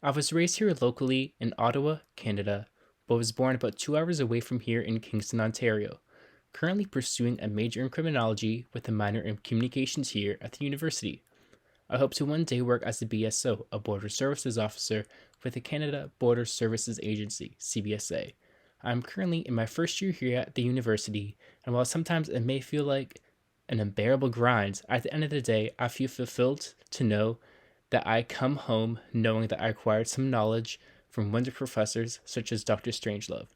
I was raised here locally in Ottawa, Canada, but was born about 2 hours away from here in Kingston, Ontario. Currently pursuing a major in criminology with a minor in communications here at the university. I hope to one day work as a BSO, a Border Services Officer, with the Canada Border Services Agency, CBSA. I am currently in my first year here at the university, and while sometimes it may feel like an unbearable grind, at the end of the day, I feel fulfilled to know that I come home knowing that I acquired some knowledge from wonderful professors such as Dr. Strangelove.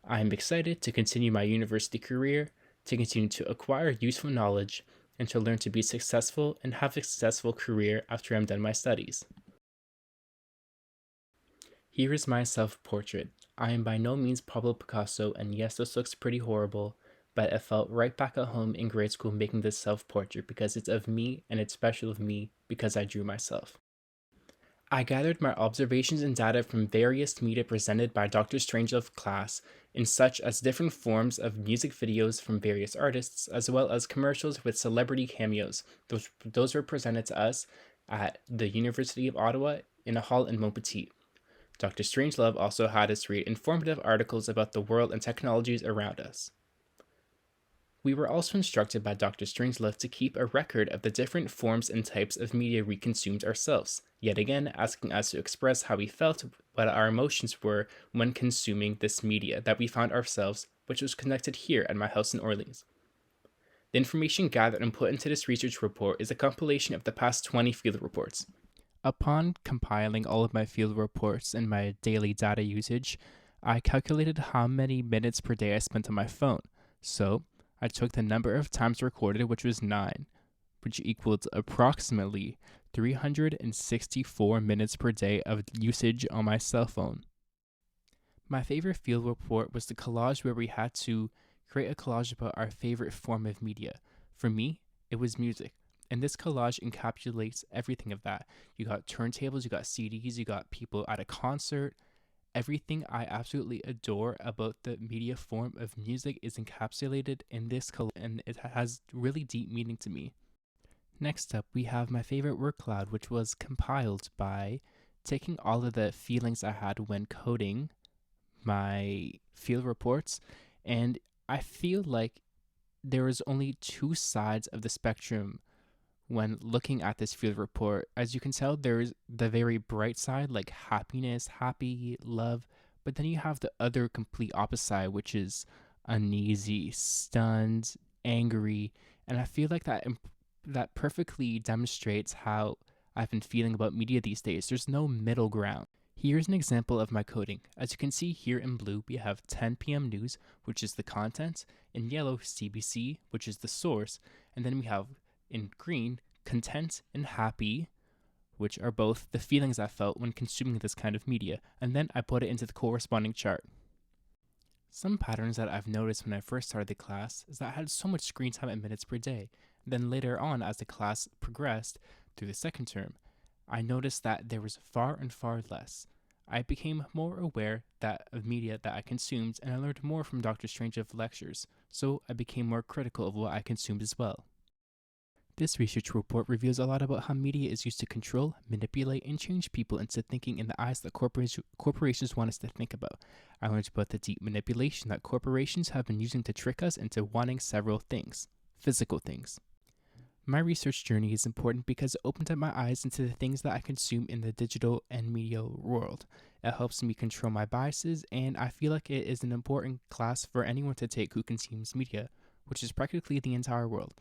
I am excited to continue my university career, to continue to acquire useful knowledge, and to learn to be successful and have a successful career after I'm done my studies. Here is my self-portrait. I am by no means Pablo Picasso, and yes, this looks pretty horrible, but I felt right back at home in grade school making this self-portrait because it's of me and it's special of me because I drew myself. I gathered my observations and data from various media presented by Dr. Strangelove class in such as different forms of music videos from various artists, as well as commercials with celebrity cameos. Those were presented to us at the University of Ottawa in a hall in Montpetit. Dr. Strangelove also had us read informative articles about the world and technologies around us. We were also instructed by Dr. Strangelove to keep a record of the different forms and types of media we consumed ourselves, yet again asking us to express how we felt, what our emotions were when consuming this media that we found ourselves, which was conducted here at my house in Orleans. The information gathered and put into this research report is a compilation of the past 20 field reports. Upon compiling all of my field reports and my daily data usage, I calculated how many minutes per day I spent on my phone. So, I took the number of times recorded, which was 9, which equaled approximately 364 minutes per day of usage on my cell phone. My favorite field report was the collage where we had to create a collage about our favorite form of media. For me, it was music. And this collage encapsulates everything of that. You got turntables, you got CDs, you got people at a concert. Everything I absolutely adore about the media form of music is encapsulated in this and it has really deep meaning to me. Next up, we have my favorite word cloud, which was compiled by taking all of the feelings I had when coding my field reports, and I feel like there is only two sides of the spectrum when looking at this field report. As you can tell, there's the very bright side, like happiness, happy, love, but then you have the other complete opposite side, which is uneasy, stunned, angry, and I feel like that perfectly demonstrates how I've been feeling about media these days. There's no middle ground. Here's an example of my coding. As you can see here in blue, we have 10 p.m. news, which is the content, in yellow, CBC, which is the source, and then we have in green, content and happy, which are both the feelings I felt when consuming this kind of media, and then I put it into the corresponding chart. Some patterns that I've noticed when I first started the class is that I had so much screen time in minutes per day. Then later on, as the class progressed through the second term, I noticed that there was far and far less. I became more aware of media that I consumed, and I learned more from Dr. Strange's lectures, so I became more critical of what I consumed as well. This research report reveals a lot about how media is used to control, manipulate, and change people into thinking in the eyes that corporations want us to think about. I learned about the deep manipulation that corporations have been using to trick us into wanting several things, physical things. My research journey is important because it opened up my eyes into the things that I consume in the digital and media world. It helps me control my biases, and I feel like it is an important class for anyone to take who consumes media, which is practically the entire world.